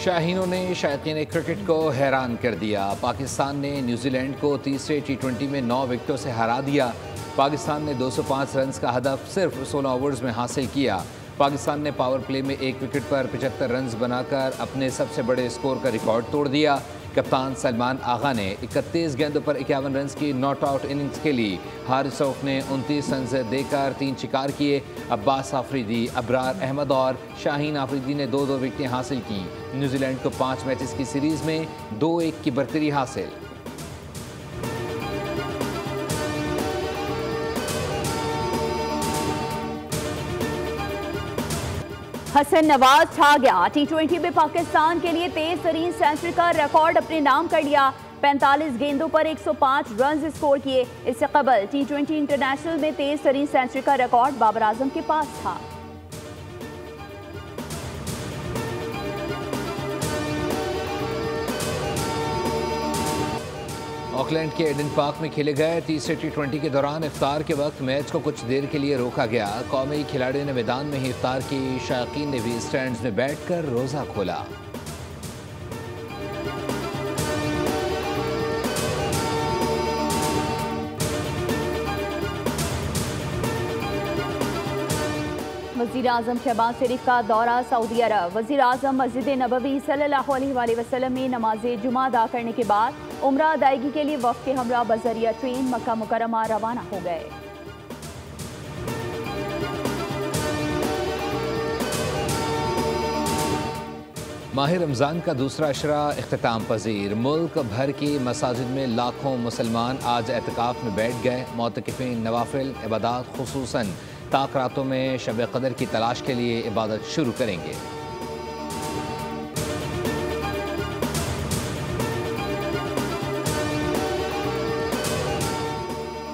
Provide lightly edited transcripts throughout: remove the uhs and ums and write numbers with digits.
शाहीनों ने शायकीन क्रिकेट को हैरान कर दिया। पाकिस्तान ने न्यूजीलैंड को तीसरे T20 में 9 विकेटों से हरा दिया। पाकिस्तान ने 205 रन का हदफ सिर्फ 16 ओवर्स में हासिल किया। पाकिस्तान ने पावर प्ले में एक विकेट पर 75 रन बनाकर अपने सबसे बड़े स्कोर का रिकॉर्ड तोड़ दिया। कप्तान सलमान आगा ने 31 गेंदों पर 51 रन की नॉट आउट इनिंग्स खेली। हारिस रऊफ ने 29 रन देकर 3 शिकार किए। अब्बास आफरीदी, अबरार अहमद और शाहीन आफरीदी ने 2-2 विकेटें हासिल की। न्यूजीलैंड को 5 मैचेस की सीरीज में 2-1 की बरतरी हासिल। हसन नवाज छा गया। T20 में पाकिस्तान के लिए तेज तरीन सेंचुरी का रिकॉर्ड अपने नाम कर लिया। 45 गेंदों पर 105 रन स्कोर किए। इससे कबल T20 इंटरनेशनल में तेज तरीन सेंचुरी का रिकॉर्ड बाबर आजम के पास था। ऑकलैंड के एडन पार्क में खेले गए तीसरे T20 के दौरान इफ्तार के वक्त मैच को कुछ देर के लिए रोका गया। कौमी खिलाड़ियों ने मैदान में ही इफ्तार की। शायकीन ने भी स्टैंड्स में बैठकर रोज़ा खोला। वज़ीर आज़म शहबाज शरीफ का दौरा सऊदी अरब। वज़ीर आज़म मस्जिद नबवी सल्लल्लाहु अलैहि वसल्लम में नमाज जुमा अदा करने के बाद उम्रा अदायगी के लिए वफ़द के हमरा बज़रिया ट्रेन मक्का मुकर्रमा रवाना हो गए। माह रमज़ान का दूसरा अशरा इख्तिताम पजीर। मुल्क भर की मसाजिद में लाखों मुसलमान आज एतकाफ़ में बैठ गए। मोतकिफ़ीन नवाफिल इबादत खुसूसन ताक रातों में शब क़दर की तलाश के लिए इबादत शुरू करेंगे।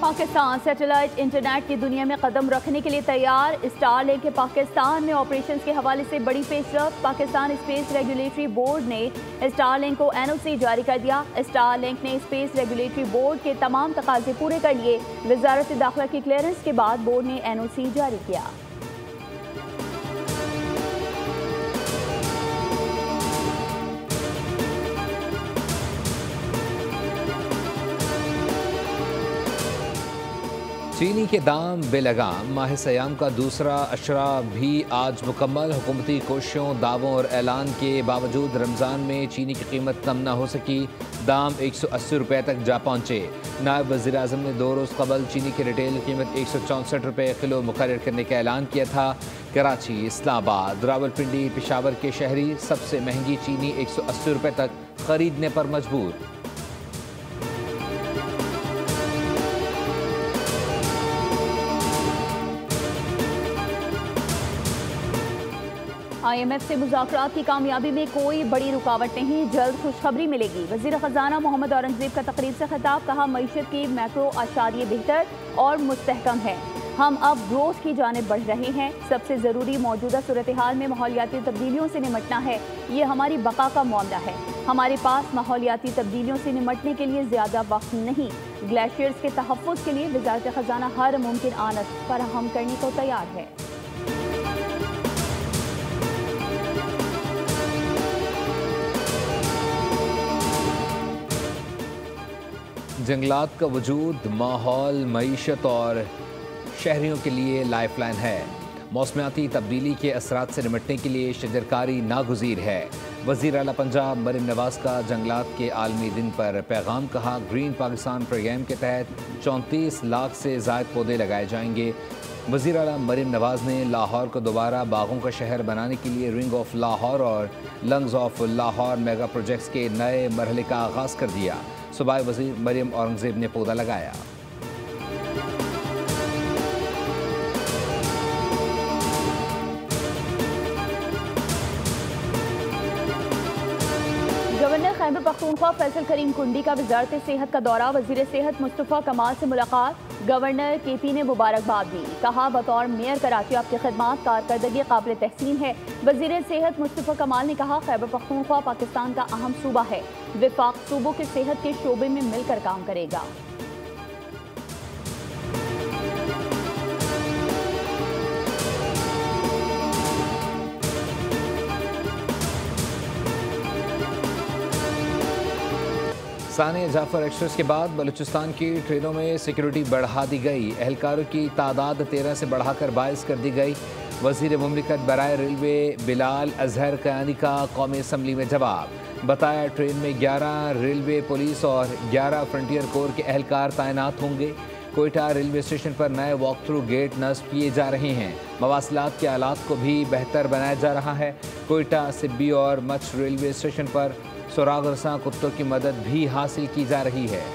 पाकिस्तान सैटेलाइट इंटरनेट की दुनिया में कदम रखने के लिए तैयार। स्टारलिंक के पाकिस्तान में ऑपरेशंस के हवाले से बड़ी पेशरफ्त। पाकिस्तान स्पेस रेगुलेटरी बोर्ड ने स्टारलिंक को NOC जारी कर दिया। स्टारलिंक ने स्पेस रेगुलेटरी बोर्ड के तमाम तकाजे पूरे कर लिए। वजारत दाखिला की क्लियरेंस के बाद बोर्ड ने NOC जारी किया। चीनी के दाम बेलगाम। माह सयाम का दूसरा अशरा भी आज मुकम्मल। हुकूमती कोशिशों, दावों और ऐलान के बावजूद रमज़ान में चीनी की कीमत कम न हो सकी। दाम 180 रुपये तक जा पहुँचे। नायब वज़ीर आज़म ने 2 रोज़ कबल चीनी की रिटेल कीमत 164 रुपये किलो मुकर्रर करने का ऐलान किया था। कराची, इस्लामाबाद, रावलपिंडी, पेशावर के शहरी सबसे महंगी चीनी 180 रुपये तक खरीदने पर मजबूर। IMF से मुज़ाकरात की कामयाबी में कोई बड़ी रुकावट नहीं, जल्द खुशखबरी मिलेगी। वज़ीर ख़ज़ाना मोहम्मद औरंगज़ेब का तकरीब से खिताब। कहा, मईशत की मैक्रो आशारिये बेहतर और मुस्तहकम है। हम अब ग्रोथ की जानिब बढ़ रहे हैं। सबसे ज़रूरी मौजूदा सूरत हाल में माहौलियाती तब्दीलियों से निमटना है। ये हमारी बका का मामला है। हमारे पास माहौलियाती तब्दीलियों से निमटने के लिए ज़्यादा वक्त नहीं। ग्लेशियर्स के तहफ़्फ़ुज़ के लिए वज़ारत ख़ज़ाना हर मुमकिन आनत फराहम करने को तैयार है। जंगलात का वजूद माहौल, मईशत और शहरियों के लिए लाइफलाइन है। मौसमियाती तब्दीली के असरात से निमटने के लिए शजरकारी नागुज़ीर है। वज़ीर आला पंजाब मरीम नवाज़ का जंगलात के आलमी दिन पर पैगाम। कहा, ग्रीन पाकिस्तान प्रोग्राम के तहत 34 लाख से ज़ायद पौधे लगाए जाएंगे। वज़ीर आला मरीम नवाज़ ने लाहौर को दोबारा बागों का शहर बनाने के लिए रिंग ऑफ लाहौर और lungs of Lahore mega projects के नए मरहले का आगाज़ कर दिया। सूबाई वज़ीर मरीम औरंगज़ेब ने पौधा लगाया। गवर्नर खैबर पख्तूनख्वा फैसल करीम कुंडी का वजारत सेहत का दौरा। वज़ीर सेहत मुस्तफ़ा कमाल से मुलाकात। गवर्नर KP ने मुबारकबाद दी। कहा, बतौर मेयर कराची आपकी खिदमत कारकर्दगी काबिल तहसीन है। वज़ीर सेहत मुस्तफ़ा कमाल ने कहा, खैबर पख्तूनख्वा पाकिस्तान का अहम सूबा है। विफाक सूबों के सेहत के शोबे में मिलकर काम करेगा। साने जाफर एक्सप्रेस के बाद बलूचिस्तान की ट्रेनों में सिक्योरिटी बढ़ा दी गई। एहलकारों की तादाद 13 से बढ़ाकर 22 कर दी गई। वज़ीर मुमलिकत बराए रेलवे बिलाल अजहर कयानी का कौमी असम्बली में जवाब। बताया ट्रेन में 11 रेलवे पुलिस और 11 फ्रंटियर कोर के एहलकार तैनात होंगे। कोयटा रेलवे स्टेशन पर नए वॉक थ्रू गेट नस्ब किए जा रहे हैं। मवासलात के आलात को भी बेहतर बनाया जा रहा है। कोयटा, सिब्बी और मच्छ रेलवे स्टेशन पर सुराग रसां कुत्तों की मदद भी हासिल की जा रही है।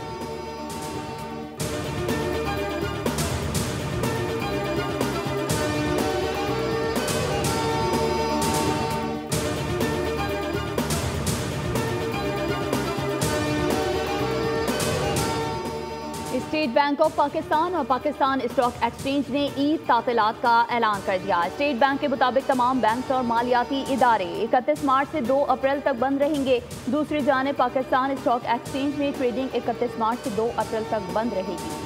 स्टेट बैंक ऑफ पाकिस्तान और पाकिस्तान स्टॉक एक्सचेंज ने ईद तातीलात का ऐलान कर दिया। स्टेट बैंक के मुताबिक तमाम बैंक और मालियाती इदारे 31 मार्च से 2 अप्रैल तक बंद रहेंगे। दूसरी जानिब पाकिस्तान स्टॉक एक्सचेंज में ट्रेडिंग 31 मार्च से 2 अप्रैल तक बंद रहेगी।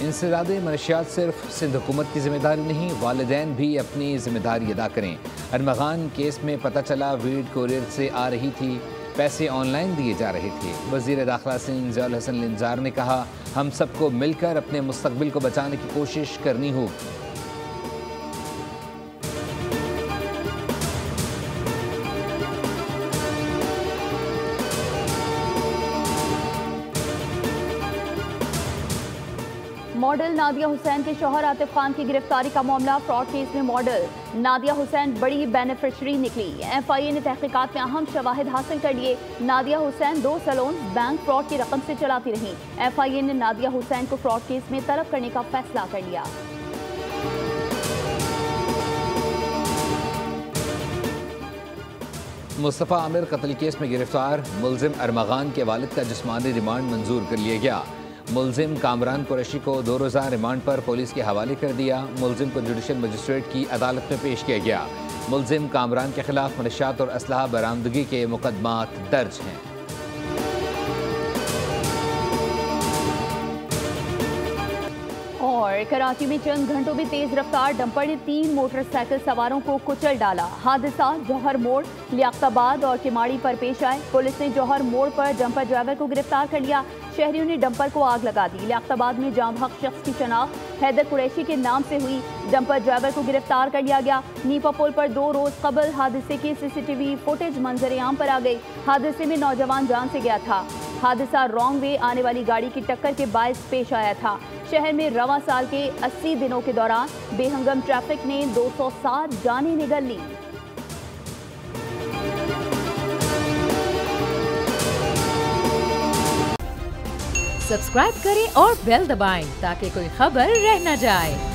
इंसदादे मनशियात सिर्फ सिंध हुकूमत की जिम्मेदारी नहीं, वालिदैन भी अपनी जिम्मेदारी अदा करें। अरमगान केस में पता चला वीड कोरियर से आ रही थी, पैसे ऑनलाइन दिए जा रहे थे। वज़ीर दाखिला सिंध ज़ियाउल हसन लिंजार ने कहा, हम सबको मिलकर अपने मुस्तकबिल को बचाने की कोशिश करनी होगी। मॉडल नादिया हुसैन के शौहर आतिफ खान की गिरफ्तारी का मामला। फ्रॉड केस में मॉडल नादिया हुसैन बड़ी बेनिफिशरी निकली। FIA ने तहकीकात में अहम शवाहिद हासिल कर लिए। नादिया हुसैन 2 सैलून बैंक फ्रॉड की रकम से चलाती रहीं। FIA ने नादिया हुसैन को फ्रॉड केस में तलब करने का फैसला कर लिया। मुस्तफ़ा आमिर कत्ल केस में गिरफ्तार मुलजिम अरमगान के वालिद का जिस्मानी रिमांड मंजूर कर लिया गया। मुलजिम कामरान कुरैशी को 2 रोज़ा रिमांड पर पुलिस के हवाले कर दिया। मुलजिम को जुडिशल मजिस्ट्रेट की अदालत में पेश किया गया। मुलजिम कामरान के खिलाफ मनशियात और असलहा बरामदगी के मुकदमात दर्ज हैं। और कराची में चंद घंटों में तेज रफ्तार डंपर ने 3 मोटरसाइकिल सवारों को कुचल डाला। हादसा जौहर मोड़, लियाकताबाद और किमाड़ी पर पेश आए। पुलिस ने जौहर मोड़ पर डंपर ड्राइवर को गिरफ्तार कर लिया। शहरियों ने डंपर को आग लगा दी। लियाकताबाद में जाम हक शख्स की शनाख्त हैदर कुरैशी के नाम से हुई। डंपर ड्राइवर को गिरफ्तार कर लिया गया। नीपा पुल पर 2 रोज कबल हादसे की CCTV फुटेज मंजर आम पर आ गई। हादसे में नौजवान जान से गया था। हादसा रॉन्ग वे आने वाली गाड़ी की टक्कर के बायस पेश आया था। शहर में रवां साल के 80 दिनों के दौरान बेहंगम ट्रैफिक ने 207 जानें निगल ली। सब्सक्राइब करें और बेल दबाएं ताकि कोई खबर रह न जाए।